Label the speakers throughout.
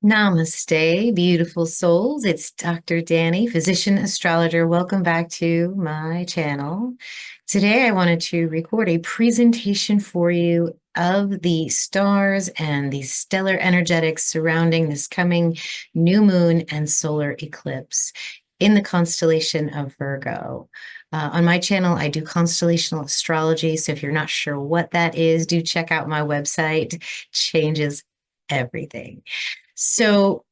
Speaker 1: Namaste, beautiful souls. It's Dr. Danny, physician astrologer. Welcome back to my channel. Today, I wanted to record a presentation for you of the stars and the stellar energetics surrounding this coming new moon and solar eclipse in the constellation of Virgo. On my channel, I do constellational astrology. So if you're not sure what that is, do check out my website. Changes everything. So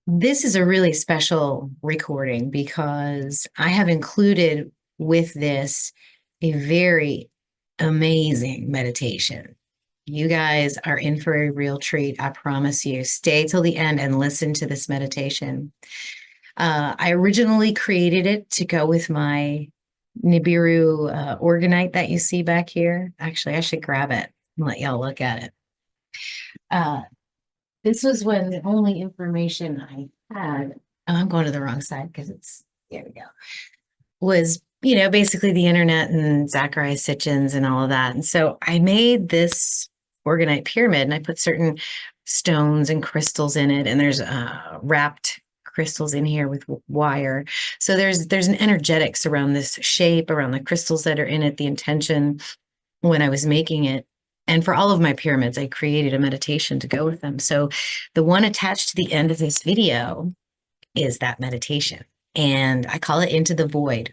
Speaker 1: this is a really special recording because I have included with this a very amazing meditation. You guys are in for a real treat, I promise you. Stay till the end and listen to this meditation. I originally created it to go with my Nibiru orgonite that you see back here. Actually, I should grab it and let y'all look at it. This was when the only information I had, I'm going to the wrong side because there we go, was, basically the internet and Zachariah Sitchins and all of that. And so I made this orgonite pyramid and I put certain stones and crystals in it. And there's wrapped crystals in here with wire. So there's an energetics around this shape, around the crystals that are in it, the intention when I was making it. And for all of my pyramids, I created a meditation to go with them. So the one attached to the end of this video is that meditation. And I call it Into the Void.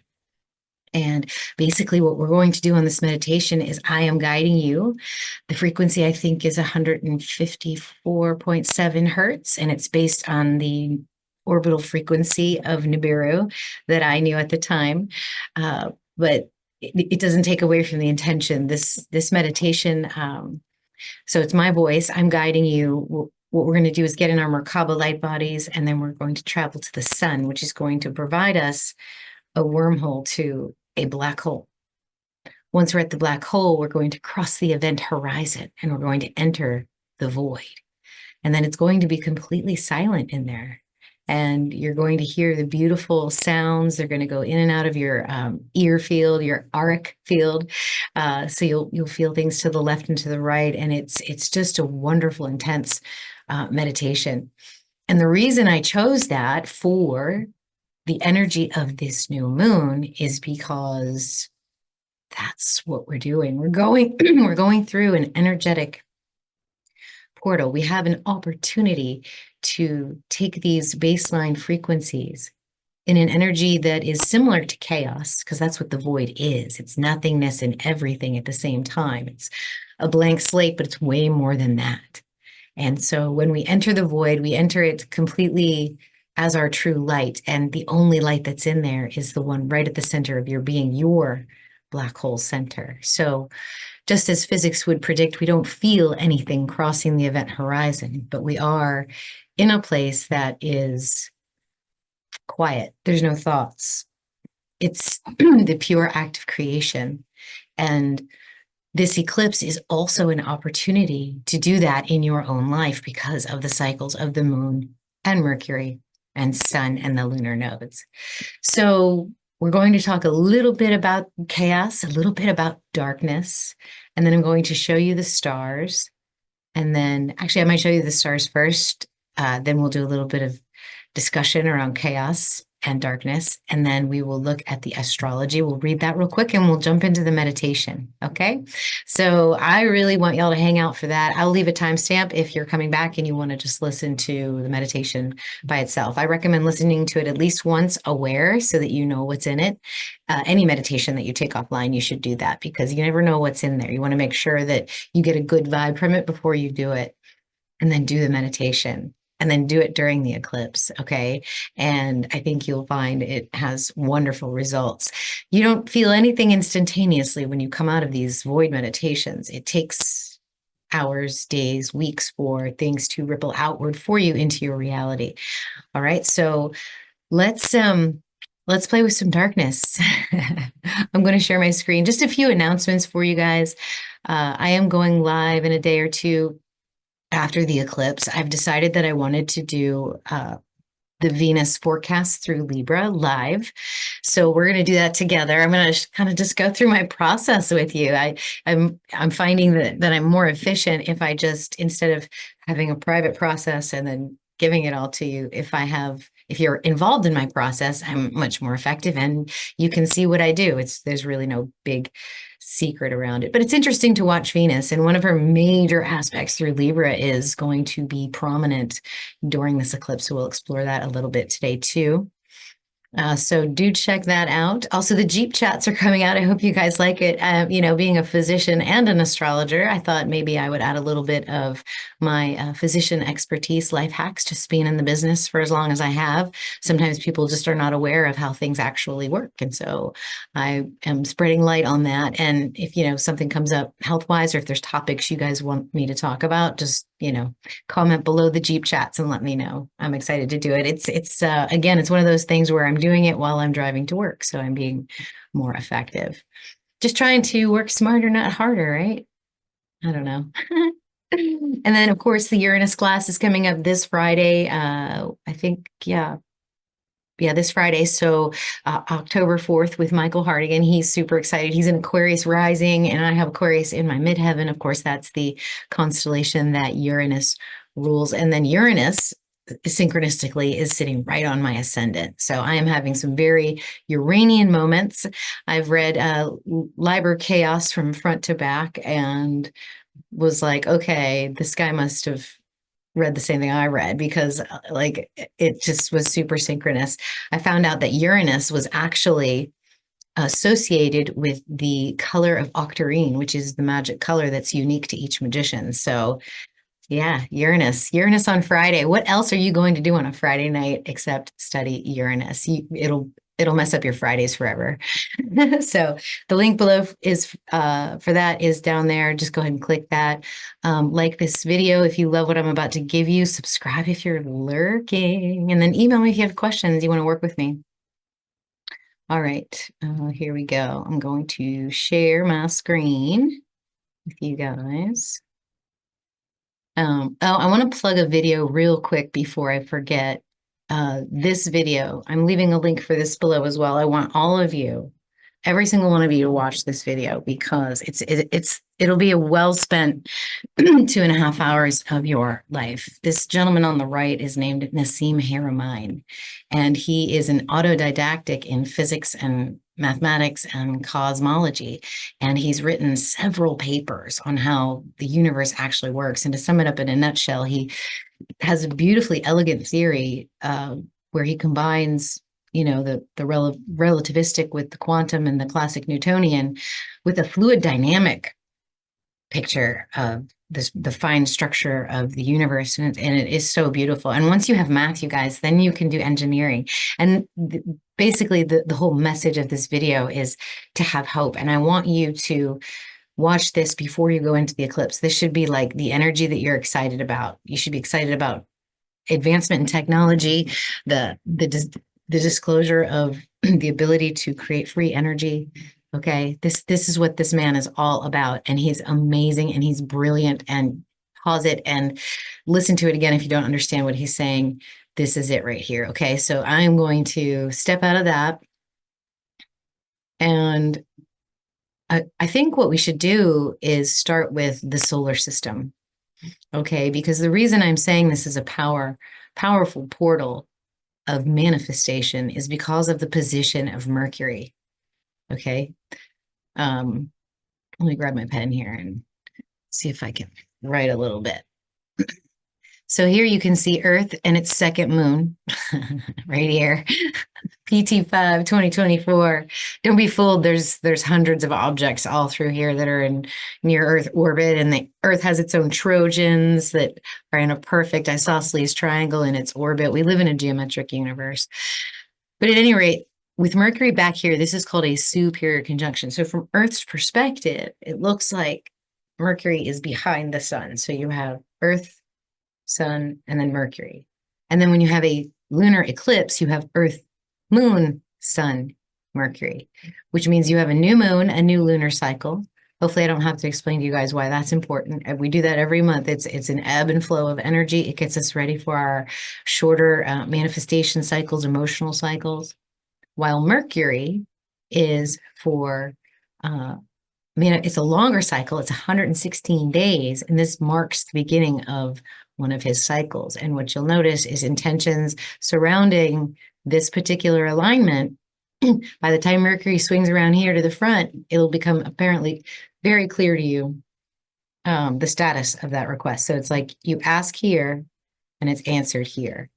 Speaker 1: And basically what we're going to do on this meditation is I am guiding you. The frequency, I think, is 154.7 hertz, and it's based on the orbital frequency of Nibiru that I knew at the time. But it doesn't take away from the intention. This meditation, so it's my voice. I'm guiding you. What we're going to do is get in our Merkaba light bodies, and then we're going to travel to the sun, which is going to provide us a wormhole to a black hole. Once we're at the black hole, we're going to cross the event horizon, and we're going to enter the void. And then it's going to be completely silent in there. And you're going to hear the beautiful sounds. They're going to go in and out of your ear field, your auric field. So you'll feel things to the left and to the right. And it's just a wonderful, intense meditation. And the reason I chose that for the energy of this new moon is because that's what we're doing. We're going through an energetic portal. We have an opportunity to take these baseline frequencies in an energy that is similar to chaos, because that's what the void is. It's nothingness and everything at the same time. It's a blank slate, but it's way more than that. And so when we enter the void, we enter it completely as our true light. And the only light that's in there is the one right at the center of your being, your black hole center. So just as physics would predict, we don't feel anything crossing the event horizon, but we are in a place that is quiet. There's no thoughts. It's the pure act of creation. And this eclipse is also an opportunity to do that in your own life because of the cycles of the moon and Mercury and sun and the lunar nodes. So we're going to talk a little bit about chaos, a little bit about darkness, and then I'm going to show you the stars. And then actually I might show you the stars first. Then we'll do a little bit of discussion around chaos and darkness. And then we will look at the astrology. We'll read that real quick and we'll jump into the meditation. Okay. So I really want y'all to hang out for that. I'll leave a timestamp if you're coming back and you want to just listen to the meditation by itself. I recommend listening to it at least once aware so that you know what's in it. Any meditation that you take offline, you should do that because you never know what's in there. You want to make sure that you get a good vibe from it before you do it, and then do the meditation. And then do it during the eclipse, okay? And I think you'll find it has wonderful results. You don't feel anything instantaneously when you come out of these void meditations. It takes hours, days, weeks for things to ripple outward for you into your reality. All right, so let's play with some darkness. I'm going to share my screen. Just a few announcements for you guys. I am going live in a day or two after the eclipse. I've decided that I wanted to do the Venus forecast through Libra live. So we're going to do that together. I'm going to kind of just go through my process with you. I'm finding that I'm more efficient if I just, instead of having a private process and then giving it all to you, if you're involved in my process, I'm much more effective and you can see what I do. There's really no big secret around it. But it's interesting to watch Venus, and one of her major aspects through Libra is going to be prominent during this eclipse. So we'll explore that a little bit today too. So do check that out. Also, the Jeep chats are coming out. I hope you guys like it. Being a physician and an astrologer, I thought maybe I would add a little bit of my physician expertise, life hacks, just being in the business for as long as I have. Sometimes people just are not aware of how things actually work. And so I am spreading light on that. And if, something comes up health-wise, or if there's topics you guys want me to talk about, just, comment below the Jeep chats and let me know. I'm excited to do it. Again, it's one of those things where I'm doing it while I'm driving to work, so I'm being more effective. Just trying to work smarter, not harder, right? I don't know. And then, of course, the Uranus class is coming up this Friday. I think, yeah, this Friday. So October 4th with Michael Hardigan. He's super excited. He's in Aquarius rising, and I have Aquarius in my midheaven. Of course, that's the constellation that Uranus rules. And then Uranus synchronistically is sitting right on my ascendant. So I am having some very Uranian moments. I've read Liber Chaos from front to back and was like, okay, this guy must have read the same thing I read, because it just was super synchronous. I found out that Uranus was actually associated with the color of octarine, which is the magic color that's unique to each magician. So yeah, Uranus on Friday. What else are you going to do on a Friday night except study Uranus? It'll mess up your Fridays forever. So the link below is for that is down there. Just go ahead and click that. Like this video if you love what I'm about to give you. Subscribe if you're lurking, and then email me if you have questions you want to work with me. All right, here we go. I'm going to share my screen with you guys. I want to plug a video real quick before I forget. This video, I'm leaving a link for this below as well. I want all of you, every single one of you, to watch this video, because it'll be a well spent 2.5 hours of your life. This gentleman on the right is named Nassim Haramein, and he is an autodidactic in physics and mathematics and cosmology. And he's written several papers on how the universe actually works. And to sum it up in a nutshell, he has a beautifully elegant theory where he combines, the relativistic with the quantum and the classic Newtonian with a fluid dynamic picture of the fine structure of the universe, and it is so beautiful. And once you have math, you guys, then you can do engineering. And basically, the whole message of this video is to have hope. And I want you to watch this before you go into the eclipse. This should be like the energy that you're excited about. You should be excited about advancement in technology, the disclosure of the ability to create free energy. Okay, this is what this man is all about, and he's amazing and he's brilliant. And pause it and listen to it again if you don't understand what he's saying. This is it right here. Okay, so I'm going to step out of that, and I think what we should do is start with the solar system. Okay, because the reason I'm saying this is a powerful portal of manifestation is because of the position of Mercury. Okay. Let me grab my pen here and see if I can write a little bit. So here you can see Earth and its second moon right here. PT5 2024. Don't be fooled. There's hundreds of objects all through here that are in near Earth orbit, and the Earth has its own Trojans that are in a perfect isosceles triangle in its orbit. We live in a geometric universe. But at any rate, with Mercury back here, this is called a superior conjunction. So from Earth's perspective, it looks like Mercury is behind the sun. So you have Earth, Sun, and then Mercury. And then when you have a lunar eclipse, you have Earth, Moon, Sun, Mercury, which means you have a new moon, a new lunar cycle, Hopefully I don't have to explain to you guys why that's important. We do that every month. It's an ebb and flow of energy. It gets us ready for our shorter manifestation cycles, emotional cycles, while Mercury is for it's a longer cycle. It's 116 days, and this marks the beginning of one of his cycles. And what you'll notice is intentions surrounding this particular alignment. By the time Mercury swings around here to the front, it'll become apparently very clear to you the status of that request. So it's like you ask here and it's answered here.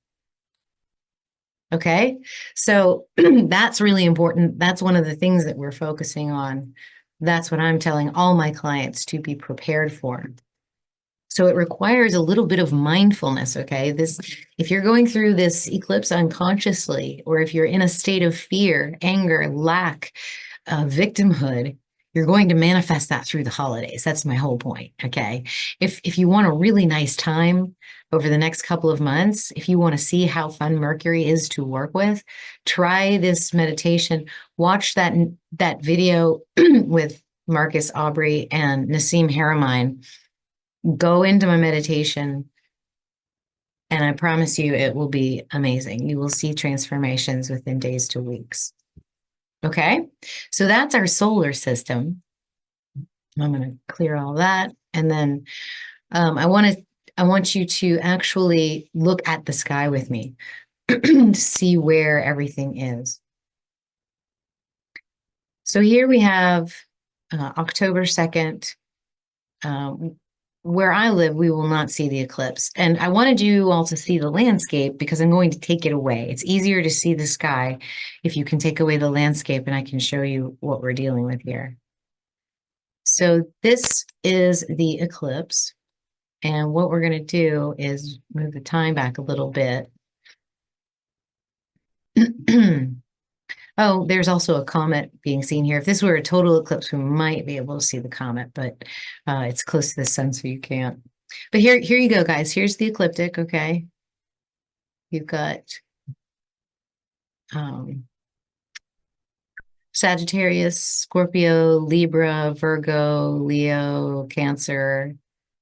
Speaker 1: Okay, so that's really important. That's one of the things that we're focusing on. That's what I'm telling all my clients to be prepared for. So it requires a little bit of mindfulness, okay? If you're going through this eclipse unconsciously, or if you're in a state of fear, anger, lack, victimhood, you're going to manifest that through the holidays. That's my whole point, okay? If you want a really nice time over the next couple of months, if you want to see how fun Mercury is to work with, try this meditation. Watch that video with Marcus Aubrey and Nassim Haramein. Go into my meditation, and I promise you it will be amazing. You will see transformations within days to weeks. Okay, so that's our solar system. I'm going to clear all that, and then I want you to actually look at the sky with me to see where everything is. So here we have October 2nd. Where I live, we will not see the eclipse. And I wanted you all to see the landscape because I'm going to take it away. It's easier to see the sky if you can take away the landscape, and I can show you what we're dealing with here. So this is the eclipse. And what we're going to do is move the time back a little bit. Oh, there's also a comet being seen here. If this were a total eclipse, we might be able to see the comet, but it's close to the sun, so you can't. But here you go, guys. Here's the ecliptic, okay? You've got Sagittarius, Scorpio, Libra, Virgo, Leo, Cancer,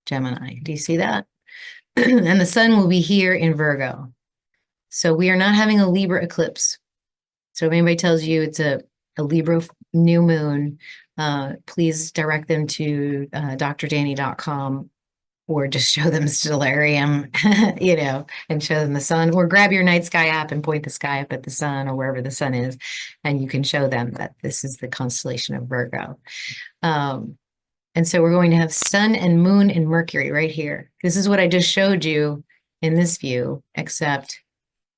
Speaker 1: Gemini. Do you see that? And the sun will be here in Virgo. So we are not having a Libra eclipse. So if anybody tells you it's a Libra new moon, please direct them to drdanny.com, or just show them Stellarium, and show them the sun, or grab your night sky app and point the sky up at the sun or wherever the sun is, and you can show them that this is the constellation of Virgo. And so we're going to have sun and moon and Mercury right here. This is what I just showed you in this view, except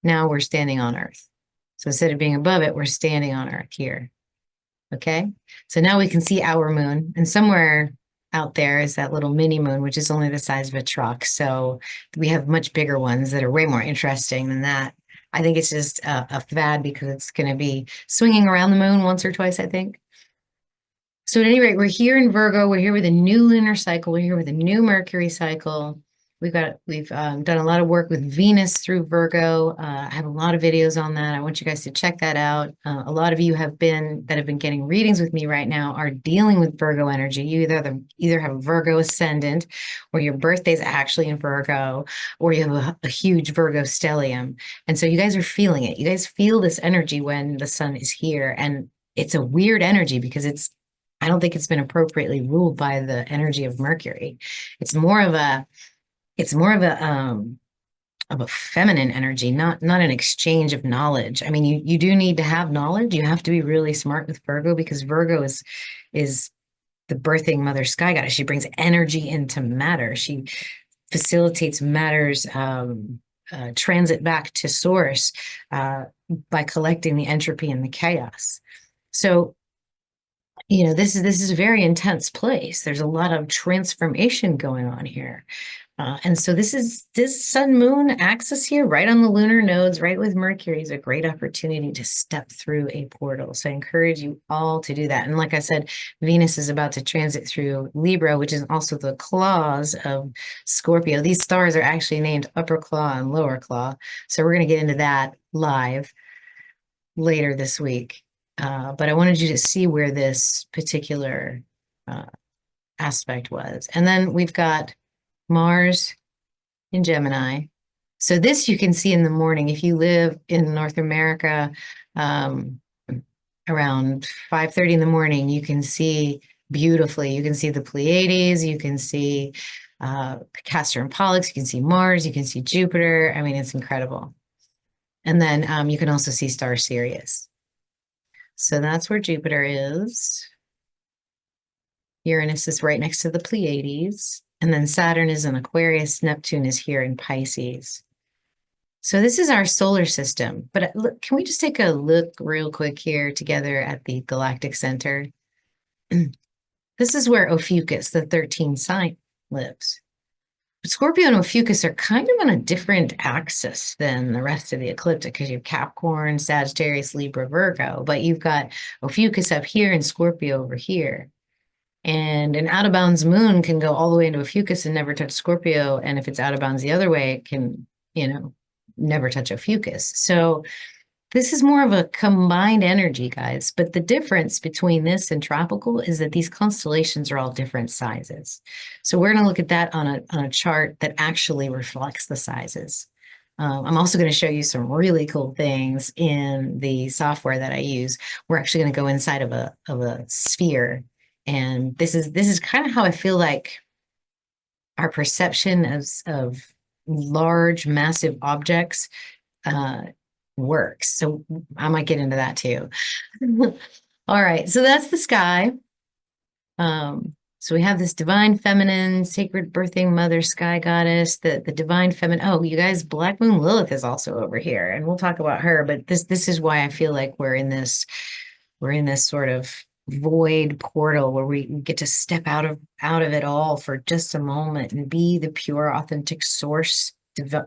Speaker 1: now we're standing on Earth. So instead of being above it, we're standing on Earth here. Okay, so now we can see our moon, and somewhere out there is that little mini moon, which is only the size of a truck. So we have much bigger ones that are way more interesting than that. I think it's just a fad because it's going to be swinging around the moon once or twice, I think. So at any rate, we're here in Virgo. We're here with a new lunar cycle. We're here with a new Mercury cycle. We've done a lot of work with Venus through Virgo. I have a lot of videos on that. I want you guys to check that out. A lot of you have been getting readings with me right now are dealing with Virgo energy. You either have a Virgo ascendant, or your birthday's actually in Virgo, or you have a huge Virgo stellium. And so you guys are feeling it. You guys feel this energy when the sun is here. And it's a weird energy because I don't think it's been appropriately ruled by the energy of Mercury. It's more of a feminine energy, not an exchange of knowledge. I mean, you do need to have knowledge. You have to be really smart with Virgo, because Virgo is the birthing mother sky goddess. She brings energy into matter. She facilitates matter's transit back to source by collecting the entropy and the chaos. So this is a very intense place. There's a lot of transformation going on here. And so this sun moon axis here, right on the lunar nodes, right with Mercury, is a great opportunity to step through a portal. So I encourage you all to do that. And like I said, Venus is about to transit through Libra, which is also the claws of Scorpio. These stars are actually named upper claw and lower claw. So we're going to get into that live later this week. But I wanted you to see where this particular aspect was. And then we've got Mars in Gemini. So this you can see in the morning. If you live in North America, um, around 5:30 in the morning, you can see beautifully. You can see the Pleiades, you can see Castor and Pollux, you can see Mars, you can see Jupiter. I mean, it's incredible. And then you can also see star Sirius. So that's where Jupiter is. Uranus is right next to the Pleiades. And then Saturn is in Aquarius. Neptune is here in Pisces. So this is our solar system. But look, can we just take a look real quick here together at the galactic center? This is where Ophiuchus, the 13th sign, lives. But Scorpio and Ophiuchus are kind of on a different axis than the rest of the ecliptic because you have Capricorn, Sagittarius, Libra, Virgo, but you've got Ophiuchus up here and Scorpio over here. And an out of bounds moon can go all the way into Ophiuchus and never touch Scorpio. And if it's out of bounds the other way, it can, never touch Ophiuchus. So this is more of a combined energy, guys. But the difference between this and tropical is that these constellations are all different sizes. So we're going to look at that on a chart that actually reflects the sizes. I'm also going to show you some really cool things in the software that I use. We're actually going to go inside of a sphere. And this is kind of how I feel like our perception of large, massive objects works. So I might get into that too. All right, so that's the sky. So we have this divine feminine, sacred birthing mother, sky goddess, the divine feminine. Oh, you guys, Black Moon Lilith is also over here, and we'll talk about her. But this is why I feel like we're in this sort of void portal where we get to step out of it all for just a moment and be the pure, authentic source,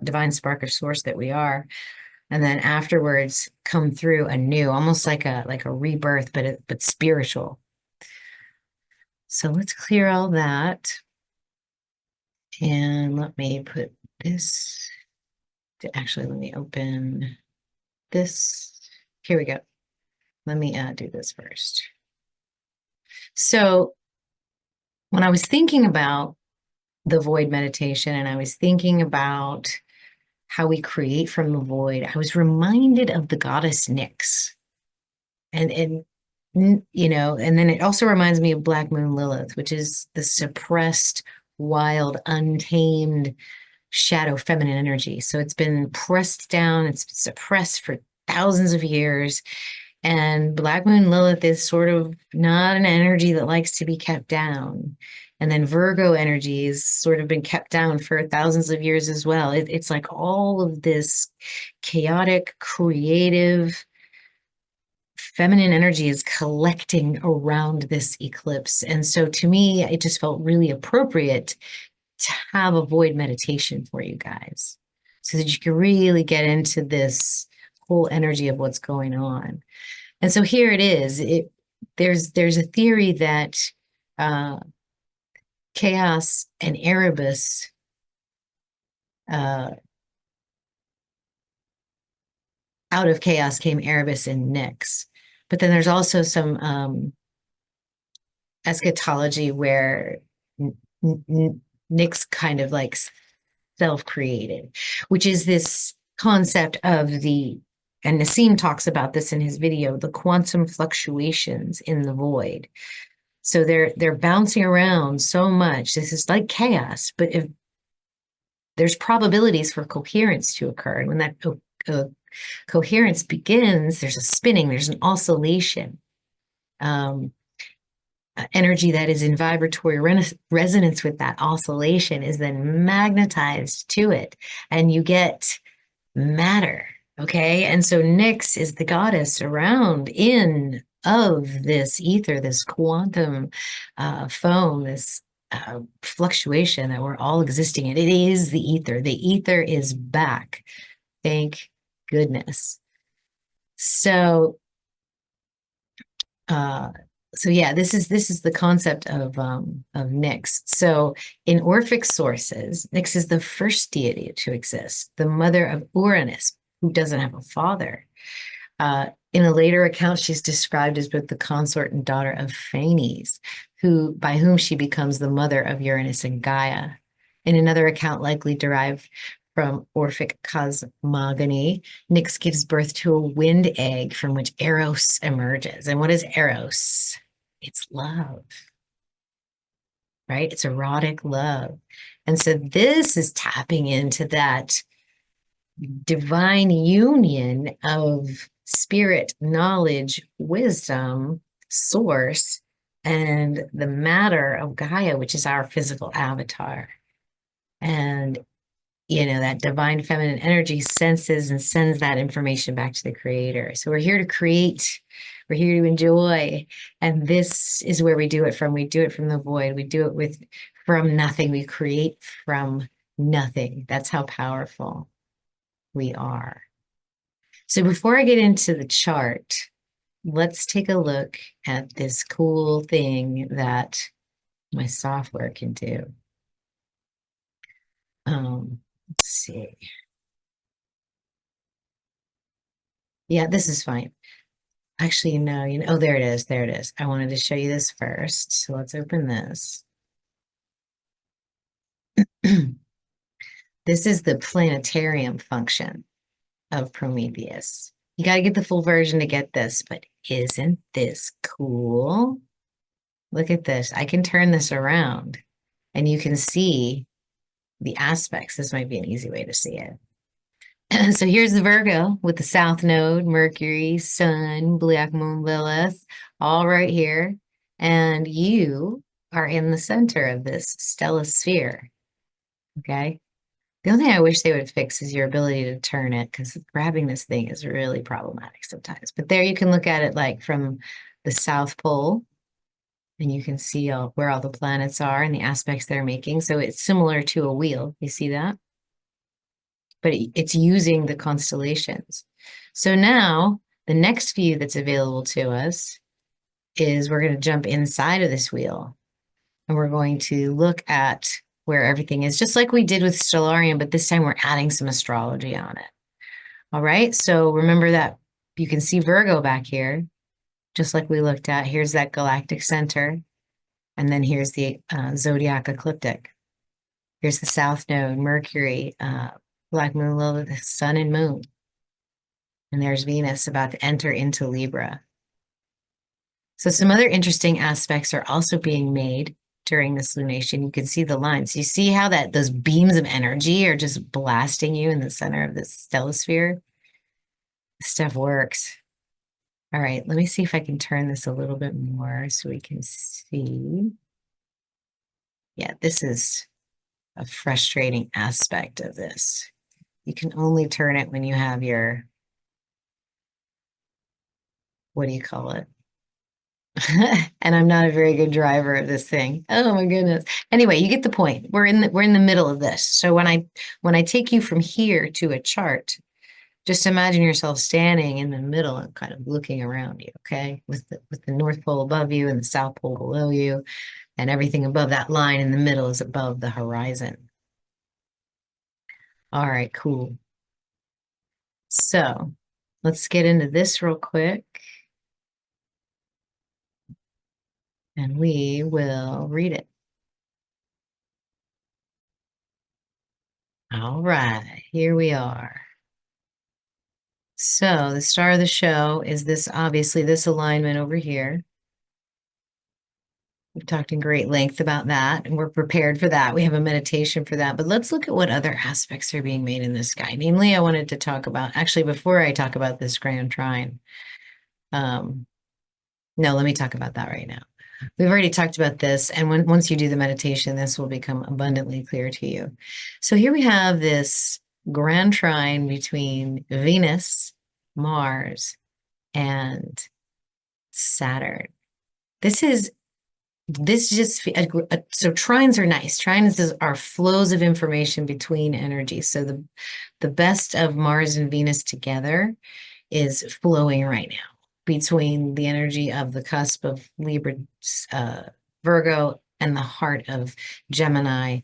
Speaker 1: divine spark of source that we are. And then afterwards come through anew, almost like a rebirth, but spiritual. So let's clear all that. And let me put this, actually, let me open this. Here we go. Let me do this first. So when I was thinking about the void meditation and I was thinking about how we create from the void, I was reminded of the goddess Nyx. And then it also reminds me of Black Moon Lilith, which is the suppressed, wild, untamed shadow feminine energy. So it's been pressed down, it's been suppressed for thousands of years. And Black Moon Lilith is sort of not an energy that likes to be kept down. And then Virgo energy has sort of been kept down for thousands of years as well. It's like all of this chaotic, creative, feminine energy is collecting around this eclipse. And so to me, it just felt really appropriate to have a void meditation for you guys so that you can really get into this whole energy of what's going on. And so here it is. There's a theory that chaos and Erebus out of chaos came Erebus and Nyx. But then there's also some eschatology where Nyx kind of like self-created, which is this concept of and Nassim talks about this in his video, the quantum fluctuations in the void. So they're bouncing around so much. This is like chaos, but if there's probabilities for coherence to occur, and when that coherence begins, there's a spinning, there's an oscillation. Energy that is in vibratory resonance with that oscillation is then magnetized to it, and you get matter. Okay. And so Nyx is the goddess around of this ether, this quantum foam, this fluctuation that we're all existing in. It is the ether. The ether is back. Thank goodness. So, yeah, this is the concept of Nyx. So in Orphic sources, Nyx is the first deity to exist, the mother of Uranus, who doesn't have a father. In a later account, she's described as both the consort and daughter of Phanes, by whom she becomes the mother of Uranus and Gaia. In another account, likely derived from Orphic cosmogony, Nyx gives birth to a wind egg from which Eros emerges. And what is Eros? It's love, right? It's erotic love. And so this is tapping into that divine union of spirit, knowledge, wisdom, source, and the matter of Gaia, which is our physical avatar. And, that divine feminine energy senses and sends that information back to the creator. So we're here to create, we're here to enjoy. And this is where we do it from. We do it from the void. We do it from nothing. We create from nothing. That's how powerful we are. So before I get into the chart, let's take a look at this cool thing that my software can do. Let's see. Yeah, this is fine. Actually, no, oh, there it is. There it is. I wanted to show you this first. So let's open this. This is the planetarium function of Prometheus. You got to get the full version to get this, but isn't this cool? Look at this. I can turn this around and you can see the aspects. This might be an easy way to see it. So here's the Virgo with the South Node, Mercury, Sun, Black Moon, Lilith, all right here. And you are in the center of this stellar sphere. Okay. The only thing I wish they would fix is your ability to turn it, because grabbing this thing is really problematic sometimes. But there you can look at it like from the South Pole, and you can see where all the planets are and the aspects they're making. So it's similar to a wheel. You see that? But it's using the constellations. So now the next view that's available to us is we're going to jump inside of this wheel and we're going to look at where everything is, just like we did with Stellarium, but this time we're adding some astrology on it. All right, so remember that you can see Virgo back here, just like we looked at. Here's that galactic center, and then here's the zodiac ecliptic. Here's the South Node, Mercury, Black Moon, Lilith, Sun, and Moon. And there's Venus about to enter into Libra. So some other interesting aspects are also being made during this lunation. You can see the lines. You see how those beams of energy are just blasting you in the center of this stellosphere? This stuff works. All right, let me see if I can turn this a little bit more so we can see. Yeah, this is a frustrating aspect of this. You can only turn it when you have your, what do you call it? And I'm not a very good driver of this thing. Oh my goodness. Anyway, you get the point. We're in the middle of this. So when I take you from here to a chart, just imagine yourself standing in the middle and kind of looking around you, okay? With the North Pole above you and the South Pole below you, and everything above that line in the middle is above the horizon. All right, cool. So let's get into this real quick. And we will read it. All right, here we are. So the star of the show is obviously this alignment over here. We've talked in great length about that, and we're prepared for that. We have a meditation for that. But let's look at what other aspects are being made in the sky. Namely, I wanted to talk about, actually, before I talk about this grand trine, no, let me talk about that right now. We've already talked about this, and once you do the meditation, this will become abundantly clear to you. So here we have this grand trine between Venus, Mars, and Saturn. So trines are nice. Trines are flows of information between energies. So the best of Mars and Venus together is flowing right now between the energy of the cusp of Libra, Virgo, and the heart of Gemini,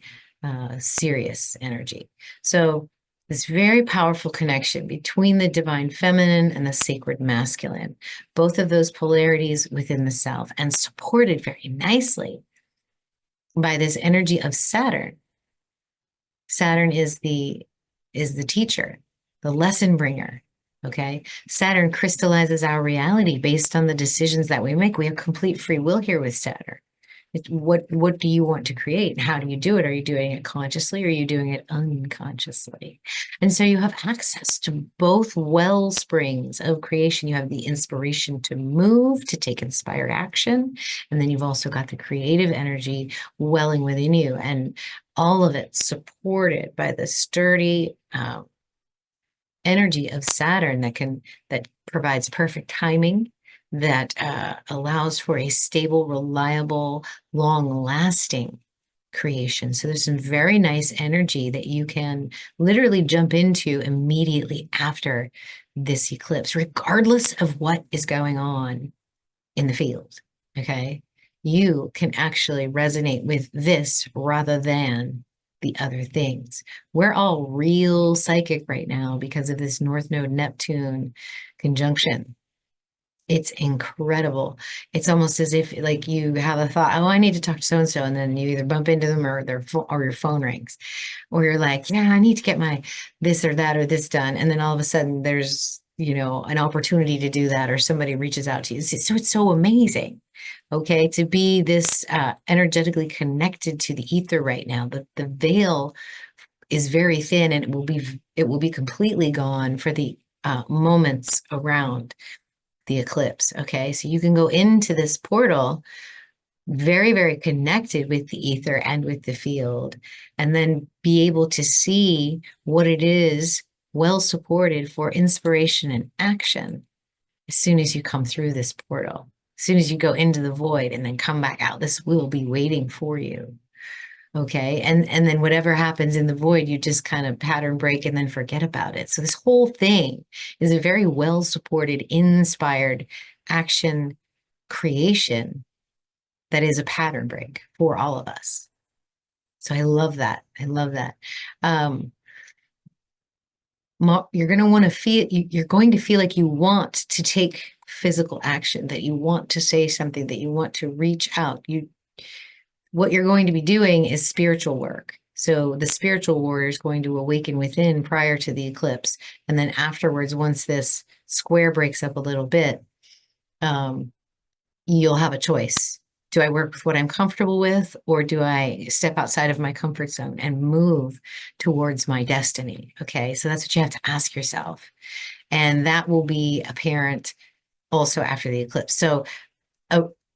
Speaker 1: Sirius energy. So This very powerful connection between the divine feminine and the sacred masculine, both of those polarities within the self, and supported very nicely by this energy of Saturn. Saturn is the teacher, the lesson bringer. Okay. Saturn crystallizes our reality based on the decisions that we make. We have complete free will here with Saturn. It's what do you want to create? How do you do it? Are you doing it consciously or are you doing it unconsciously? And so you have access to both well springs of creation. You have the inspiration to move, to take inspired action. And then you've also got the creative energy welling within you. And all of it supported by the sturdy energy of Saturn that provides perfect timing, that allows for a stable, reliable, long-lasting creation. So there's some very nice energy that you can literally jump into immediately after this eclipse, regardless of what is going on in the field. Okay. You can actually resonate with this rather than the other things. We're all real psychic right now because of this North Node Neptune conjunction. It's incredible. It's almost as if like you have a thought, oh, I need to talk to so and so, and then you either bump into them or or your phone rings, or you're like, yeah, I need to get my this or that or this done, and then all of a sudden there's an opportunity to do that, or somebody reaches out to you. So it's so amazing, okay, to be this energetically connected to the ether right now. The veil is very thin, and it will be completely gone for the moments around the eclipse. Okay, so you can go into this portal very, very connected with the ether and with the field, and then be able to see what it is well supported for inspiration and action as soon as you come through this portal. As soon as you go into the void and then come back out, this will be waiting for you. Okay. And then whatever happens in the void, you just kind of pattern break and then forget about it. So this whole thing is a very well supported, inspired action creation that is a pattern break for all of us. So I love that. I love that. You're going to want to feel, you're going to feel like you want to take physical action, that you want to say something, that you want to reach out. What you're going to be doing is spiritual work. So the spiritual warrior is going to awaken within prior to the eclipse. And then afterwards, once this square breaks up a little bit, you'll have a choice. Do I work with what I'm comfortable with, or do I step outside of my comfort zone and move towards my destiny? Okay, so that's what you have to ask yourself. And that will be apparent also after the eclipse. So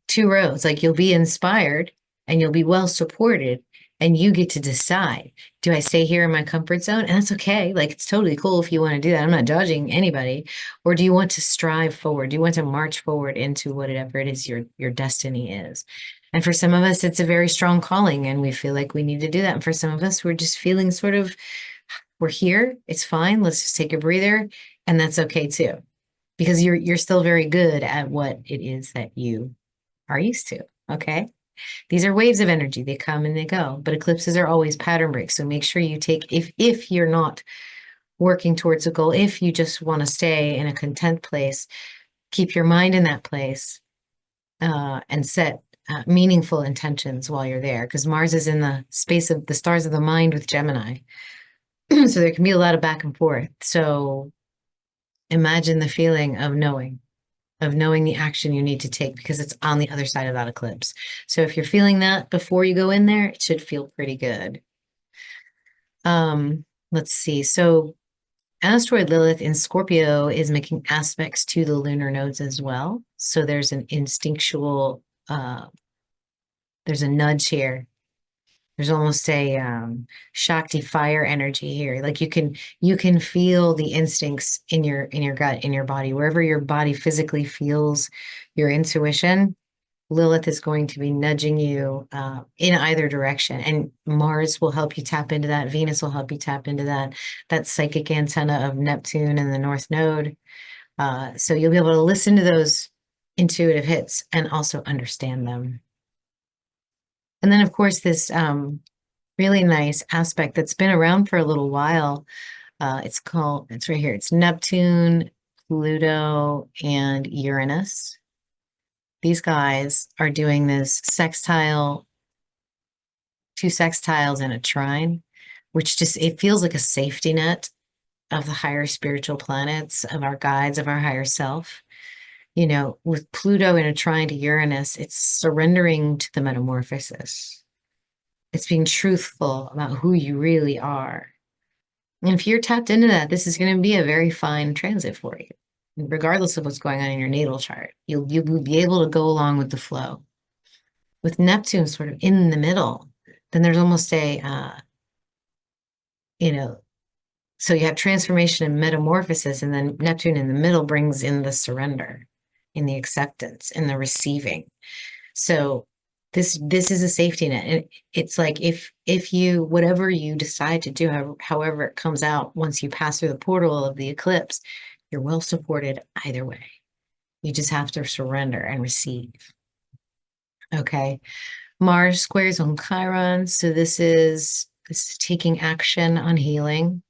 Speaker 1: two roads, like you'll be inspired and you'll be well supported, and you get to decide, do I stay here in my comfort zone? And that's okay. Like, it's totally cool if you want to do that. I'm not judging anybody. Or do you want to strive forward? Do you want to march forward into whatever it is your destiny is? And for some of us, it's a very strong calling and we feel like we need to do that. And for some of us, we're just feeling sort of, we're here. It's fine. Let's just take a breather. And that's okay too, because you're still very good at what it is that you are used to. Okay. These are waves of energy. They come and they go, but eclipses are always pattern breaks. So make sure you take, if you're not working towards a goal, if you just want to stay in a content place, keep your mind in that place and set meaningful intentions while you're there, because Mars is in the space of the stars of the mind with Gemini. So there can be a lot of back and forth. So imagine the feeling of knowing the action you need to take, because it's on the other side of that eclipse. So if you're feeling that before you go in there, it should feel pretty good. Let's see. So asteroid Lilith in Scorpio is making aspects to the lunar nodes as well. So there's an instinctual, there's a nudge here. There's almost a Shakti fire energy here. Like you can feel the instincts in your gut, in your body, wherever your body physically feels your intuition. Lilith is going to be nudging you in either direction, and Mars will help you tap into that. Venus will help you tap into that psychic antenna of Neptune and the North Node. So you'll be able to listen to those intuitive hits and also understand them. And then, of course, this really nice aspect that's been around for a little while It's right here. It's Neptune, Pluto, and Uranus. These guys are doing this sextile, two sextiles and a trine, which just, it feels like a safety net of the higher spiritual planets, of our guides, of our higher self. You know, with Pluto in a trine to Uranus, it's surrendering to the metamorphosis. It's being truthful about who you really are. And if you're tapped into that, this is going to be a very fine transit for you, regardless of what's going on in your natal chart. You'll be able to go along with the flow. With Neptune sort of in the middle, then there's almost you know, so you have transformation and metamorphosis, and then Neptune in the middle brings in the surrender, in the acceptance, in the receiving. So this is a safety net. And it's like if you, whatever you decide to do, however it comes out once you pass through the portal of the eclipse, you're well supported either way. You just have to surrender and receive. Okay. Mars squares on Chiron. So this is taking action on healing,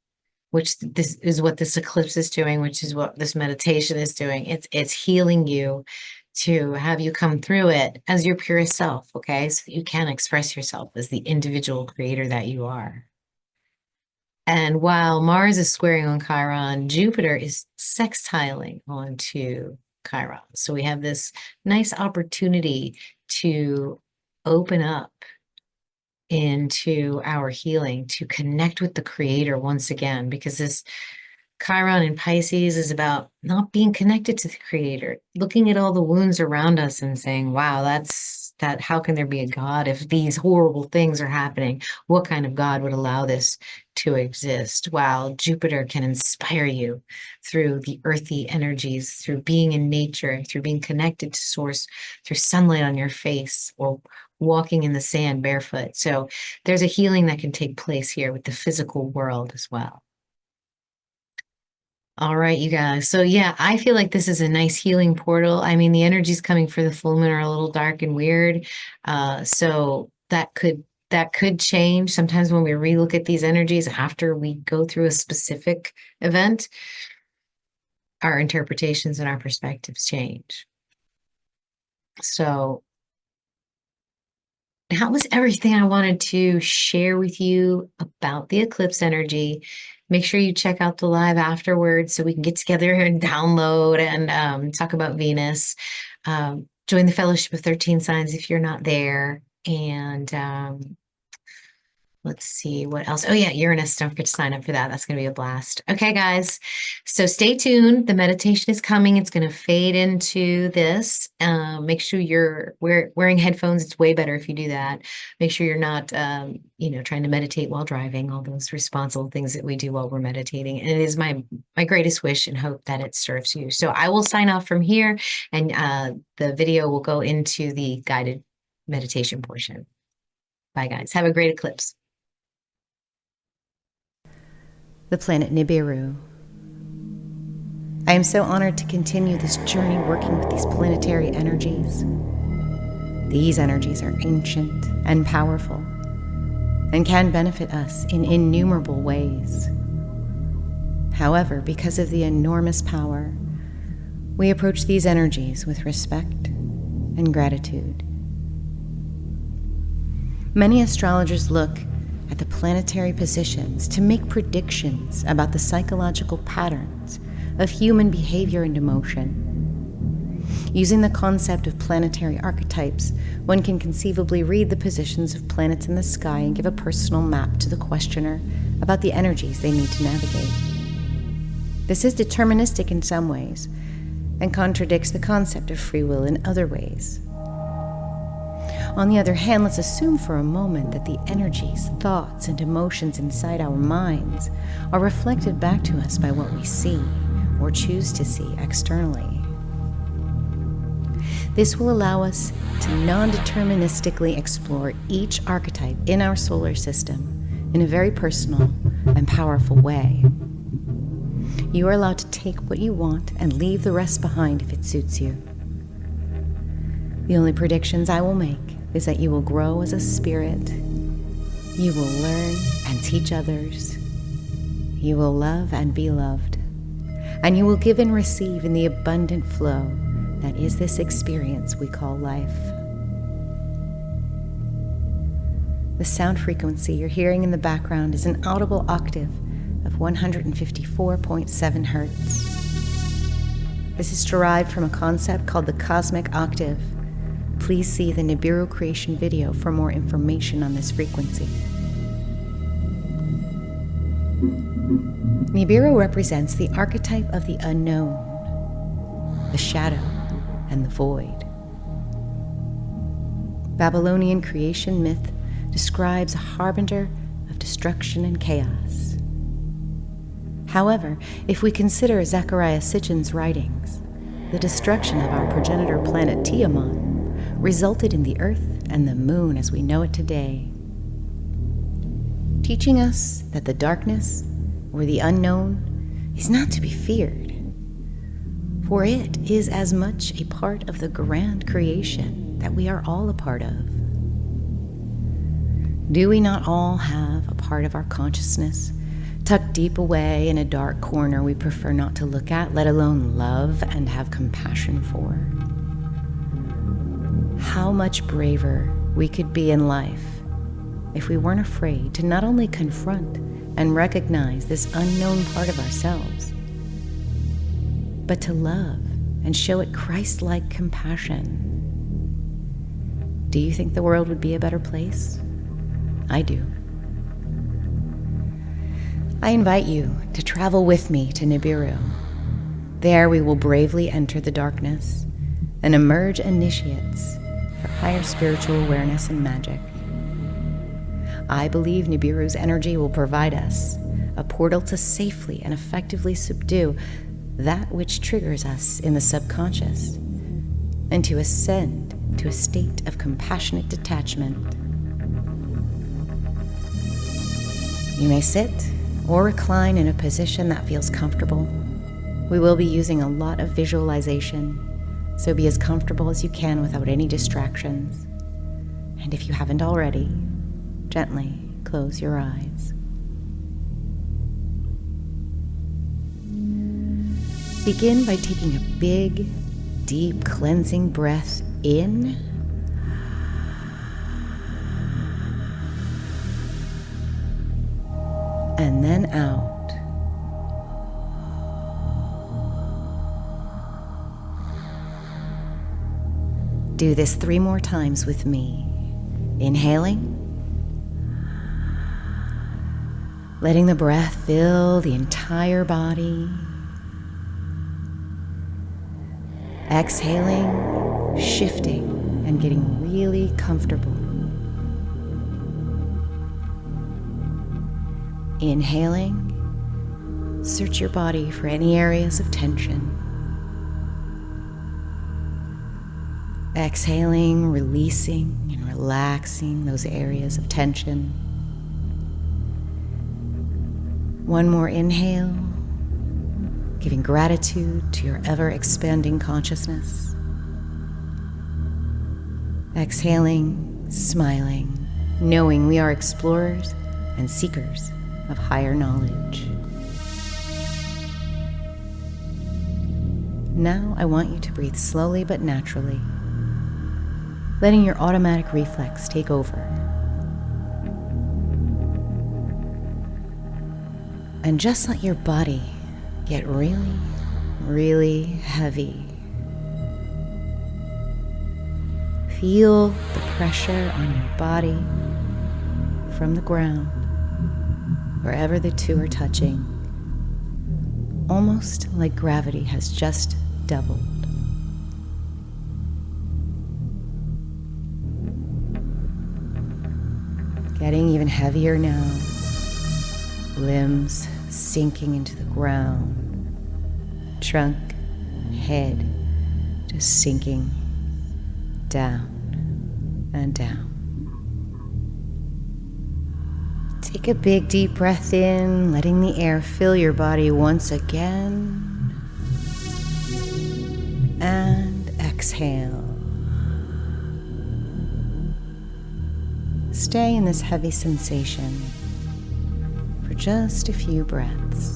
Speaker 1: which this is what this eclipse is doing, which is what this meditation is doing. It's healing you to have you come through it as your purest self, okay? So that you can express yourself as the individual creator that you are. And while Mars is squaring on Chiron, Jupiter is sextiling onto Chiron. So we have this nice opportunity to open up into our healing, to connect with the creator once again, because this Chiron in Pisces is about not being connected to the creator, looking at all the wounds around us and saying, wow, how can there be a God if these horrible things are happening? What kind of God would allow this to exist? While Jupiter can inspire you through the earthy energies, through being in nature, through being connected to source, through sunlight on your face, or walking in the sand barefoot. So there's a healing that can take place here with the physical world as well. All right, you guys. So yeah, I feel like this is a nice healing portal. I mean, the energies coming for the full moon are a little dark and weird. So that could change sometimes when we relook at these energies after we go through a specific event. Our interpretations and our perspectives change. So that was everything I wanted to share with you about the eclipse energy. Make sure you check out the live afterwards so we can get together and download and talk about Venus. Join the Fellowship of 13 Signs if you're not there. And let's see what else. Oh yeah, Uranus, don't forget to sign up for that. That's going to be a blast. Okay, guys. So stay tuned. The meditation is coming. It's going to fade into this. Make sure you're wearing headphones. It's way better if you do that. Make sure you're not, trying to meditate while driving, all those responsible things that we do while we're meditating. And it is my greatest wish and hope that it serves you. So I will sign off from here, and the video will go into the guided meditation portion. Bye, guys. Have a great eclipse.
Speaker 2: The planet Nibiru. I am so honored to continue this journey working with these planetary energies. These energies are ancient and powerful and can benefit us in innumerable ways. However, because of the enormous power, we approach these energies with respect and gratitude. Many astrologers look at the planetary positions to make predictions about the psychological patterns of human behavior and emotion. Using the concept of planetary archetypes, one can conceivably read the positions of planets in the sky and give a personal map to the questioner about the energies they need to navigate. This is deterministic in some ways and contradicts the concept of free will in other ways. On the other hand, let's assume for a moment that the energies, thoughts, and emotions inside our minds are reflected back to us by what we see or choose to see externally. This will allow us to non-deterministically explore each archetype in our solar system in a very personal and powerful way. You are allowed to take what you want and leave the rest behind if it suits you. The only predictions I will make is that you will grow as a spirit, you will learn and teach others, You will love and be loved, and you will give and receive in the abundant flow that is this experience we call life. The sound frequency you're hearing in the background is an audible octave of 154.7 hertz. This is derived from a concept called the cosmic octave. Please see the Nibiru creation video for more information on this frequency. Nibiru represents the archetype of the unknown, the shadow, and the void. Babylonian creation myth describes a harbinger of destruction and chaos. However, if we consider Zecharia Sitchin's writings, the destruction of our progenitor planet Tiamat resulted in the Earth and the Moon as we know it today, teaching us that the darkness, or the unknown, is not to be feared, for it is as much a part of the grand creation that we are all a part of. Do we not all have a part of our consciousness tucked deep away in a dark corner we prefer not to look at, let alone love and have compassion for? How much braver we could be in life if we weren't afraid to not only confront and recognize this unknown part of ourselves, but to love and show it Christ-like compassion. Do you think the world would be a better place? I do. I invite you to travel with me to Nibiru. There we will bravely enter the darkness and emerge initiates for higher spiritual awareness and magic. I believe Nibiru's energy will provide us a portal to safely and effectively subdue that which triggers us in the subconscious and to ascend to a state of compassionate detachment. You may sit or recline in a position that feels comfortable. We will be using a lot of visualization, so be as comfortable as you can without any distractions. And if you haven't already, gently close your eyes. Begin by taking a big, deep cleansing breath in and then out. Do this 3 more times with me. Inhaling, letting the breath fill the entire body. Exhaling, shifting, and getting really comfortable. Inhaling, search your body for any areas of tension. Exhaling, releasing and relaxing those areas of tension. One more inhale, giving gratitude to your ever-expanding consciousness. Exhaling, smiling, knowing we are explorers and seekers of higher knowledge. Now I want you to breathe slowly but naturally, letting your automatic reflex take over. And just let your body get really, really heavy. Feel the pressure on your body from the ground, wherever the two are touching, almost like gravity has just doubled. Getting even heavier now, limbs sinking into the ground, trunk, head just sinking down and down. Take a big deep breath in, letting the air fill your body once again, and exhale. Stay in this heavy sensation for just a few breaths.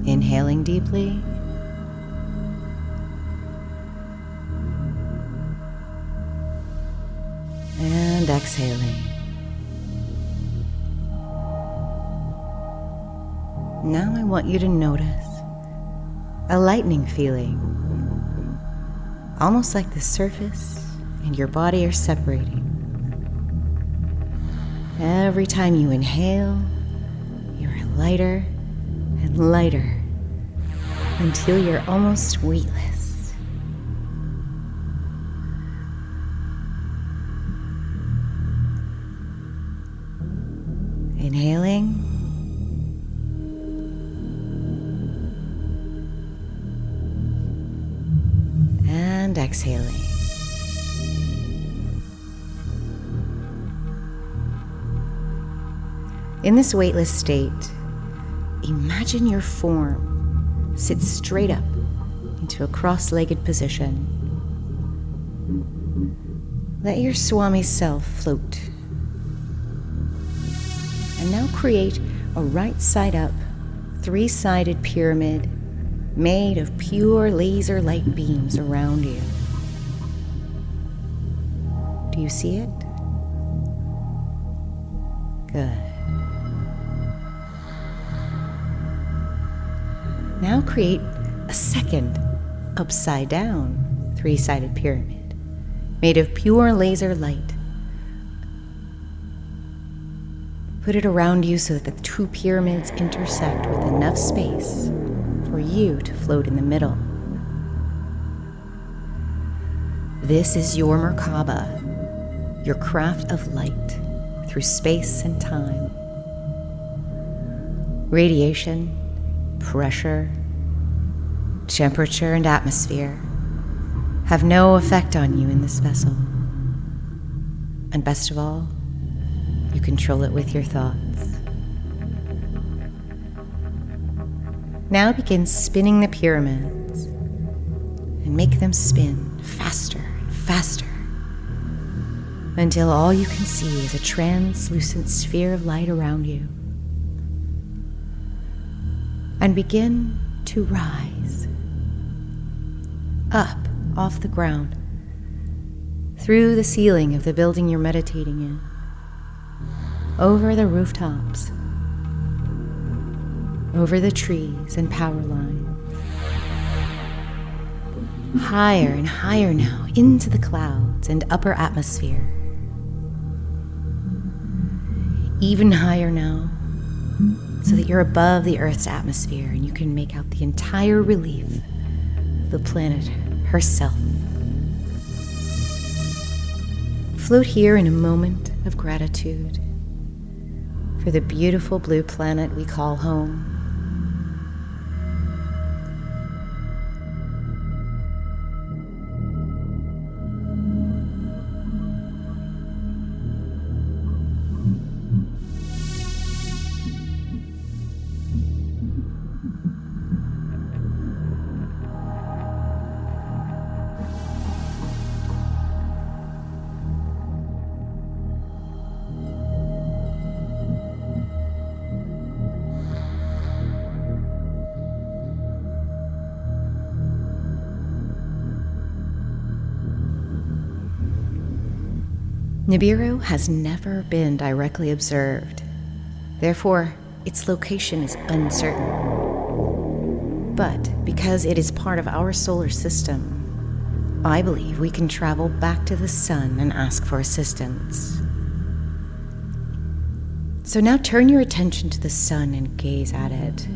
Speaker 2: Inhaling deeply. And exhaling. Now I want you to notice a lightening feeling, almost like the surface and your body are separating. Every time you inhale, you're lighter and lighter until you're almost weightless. Inhaling. And exhaling. In this weightless state, imagine your form sits straight up into a cross-legged position. Let your Swami self float. And now create a right side up, three-sided pyramid made of pure laser light beams around you. Do you see it? Good. Now create a second upside down three-sided pyramid made of pure laser light. Put it around you so that the two pyramids intersect with enough space for you to float in the middle. This is your Merkaba, your craft of light through space and time. Radiation, pressure, temperature, and atmosphere have no effect on you in this vessel. And best of all, you control it with your thoughts. Now begin spinning the pyramids and make them spin faster and faster until all you can see is a translucent sphere of light around you. And begin to rise up off the ground through the ceiling of the building you're meditating in, over the rooftops, over the trees and power lines, higher and higher now into the clouds and upper atmosphere, even higher now, so that you're above the Earth's atmosphere and you can make out the entire relief of the planet herself. Float here in a moment of gratitude for the beautiful blue planet we call home. Nibiru has never been directly observed. Therefore, its location is uncertain. But because it is part of our solar system, I believe we can travel back to the sun and ask for assistance. So now turn your attention to the sun and gaze at it.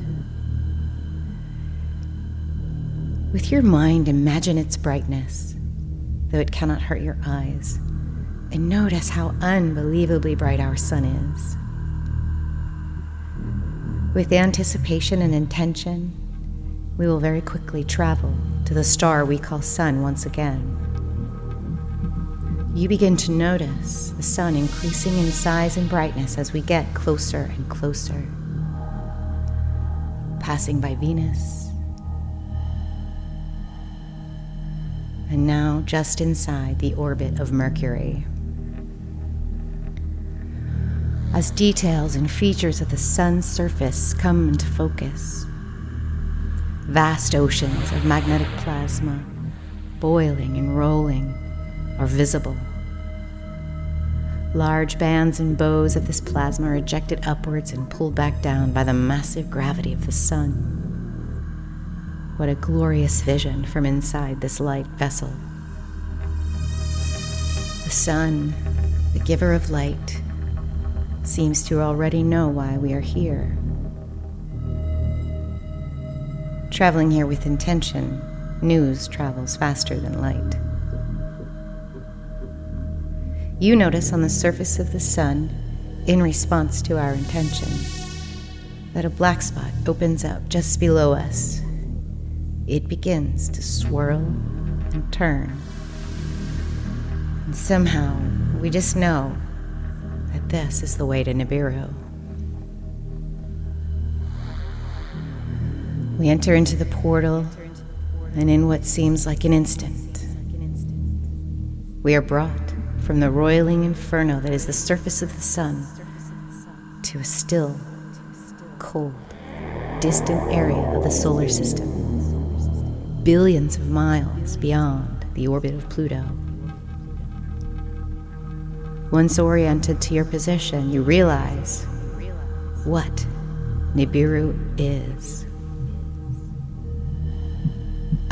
Speaker 2: With your mind, imagine its brightness, though it cannot hurt your eyes, and notice how unbelievably bright our sun is. With anticipation and intention, we will very quickly travel to the star we call sun once again. You begin to notice the sun increasing in size and brightness as we get closer and closer, passing by Venus, and now just inside the orbit of Mercury. As details and features of the sun's surface come into focus, vast oceans of magnetic plasma, boiling and rolling, are visible. Large bands and bows of this plasma are ejected upwards and pulled back down by the massive gravity of the sun. What a glorious vision from inside this light vessel. The sun, the giver of light, seems to already know why we are here. Traveling here with intention, news travels faster than light. You notice on the surface of the sun, in response to our intention, that a black spot opens up just below us. It begins to swirl and turn. And somehow, we just know that this is the way to Nibiru. We enter into the portal, and in what seems like an instant, we are brought from the roiling inferno that is the surface of the sun to a still, cold, distant area of the solar system, billions of miles beyond the orbit of Pluto. Once oriented to your position, you realize what Nibiru is.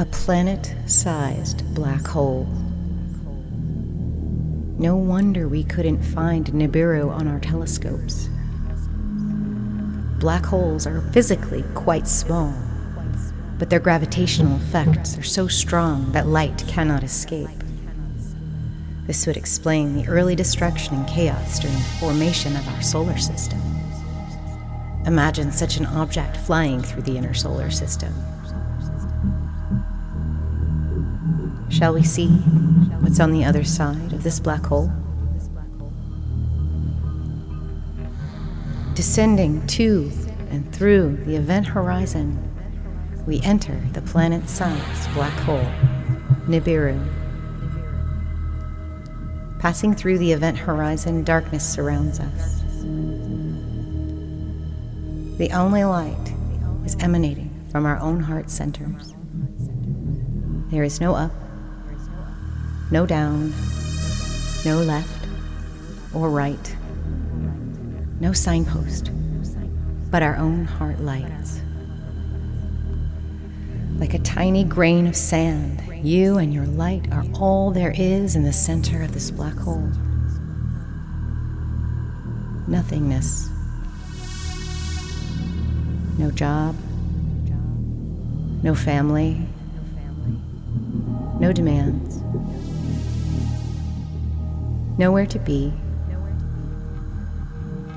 Speaker 2: A planet-sized black hole. No wonder we couldn't find Nibiru on our telescopes. Black holes are physically quite small, but their gravitational effects are so strong that light cannot escape. This would explain the early destruction and chaos during the formation of our solar system. Imagine such an object flying through the inner solar system. Shall we see what's on the other side of this black hole? Descending to and through the event horizon, we enter the planet-sized black hole, Nibiru. Passing through the event horizon, darkness surrounds us. The only light is emanating from our own heart centers. There is no up, no down, no left or right, no signpost, but our own heart lights. Like a tiny grain of sand, you and your light are all there is in the center of this black hole. Nothingness. No job, no family, no demands, nowhere to be,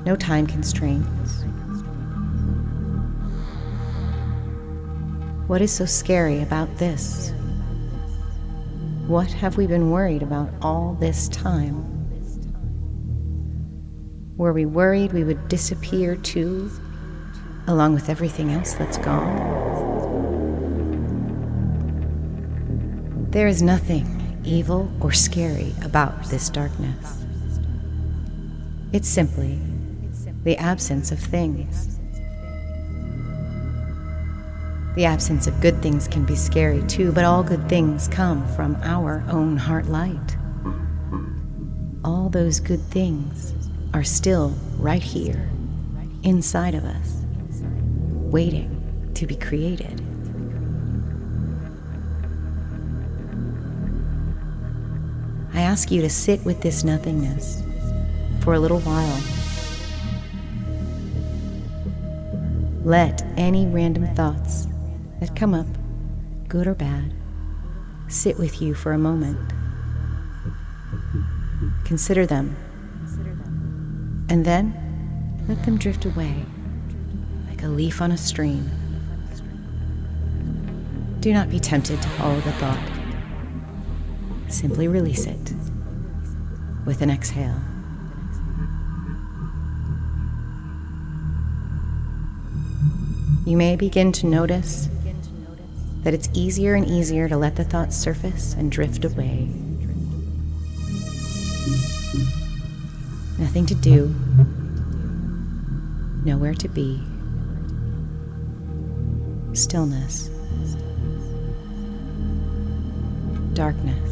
Speaker 2: no time constraints. What is so scary about this? What have we been worried about all this time? Were we worried we would disappear too, along with everything else that's gone? There is nothing evil or scary about this darkness. It's simply the absence of things. The absence of good things can be scary too, but all good things come from our own heart light. All those good things are still right here, inside of us, waiting to be created. ask you to sit with this nothingness for a little while. Let any random thoughts that come up, good or bad, sit with you for a moment. Consider them, and then let them drift away like a leaf on a stream. Do not be tempted to follow the thought. Simply release it with an exhale. You may begin to notice that it's easier and easier to let the thoughts surface and drift away. Nothing to do, nowhere to be, stillness, darkness.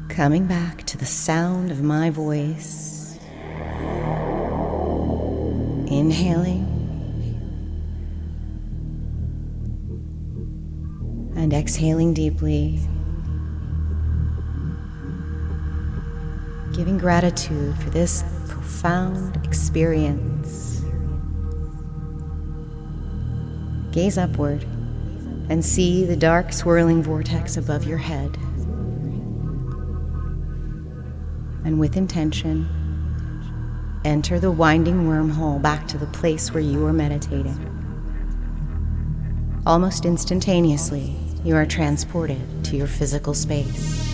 Speaker 2: Coming back to the sound of my voice. Inhaling and exhaling deeply. Giving gratitude for this profound experience. Gaze upward and see the dark swirling vortex above your head. And with intention, enter the winding wormhole back to the place where you were meditating. Almost instantaneously, you are transported to your physical space.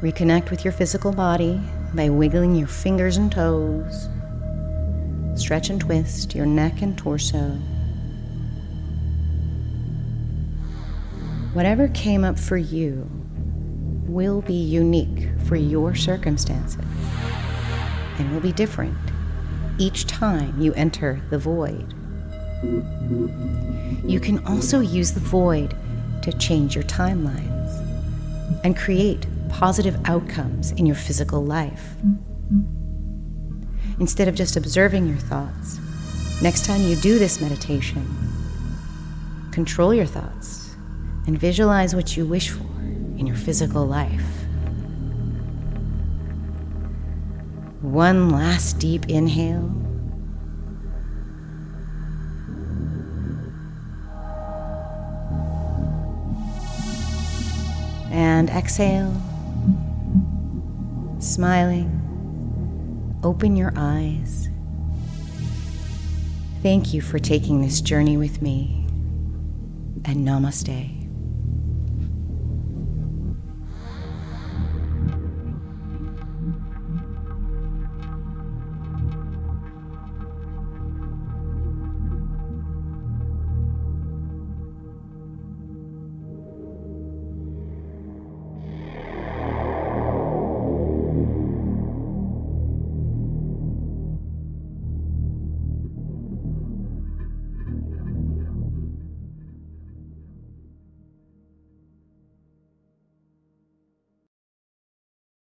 Speaker 2: Reconnect with your physical body by wiggling your fingers and toes. Stretch and twist your neck and torso. Whatever came up for you will be unique for your circumstances and will be different each time you enter the void. You can also use the void to change your timelines and create positive outcomes in your physical life. Instead of just observing your thoughts, next time you do this meditation, control your thoughts and visualize what you wish for in your physical life. One last deep inhale. And exhale. Smiling. Open your eyes. Thank you for taking this journey with me, and namaste.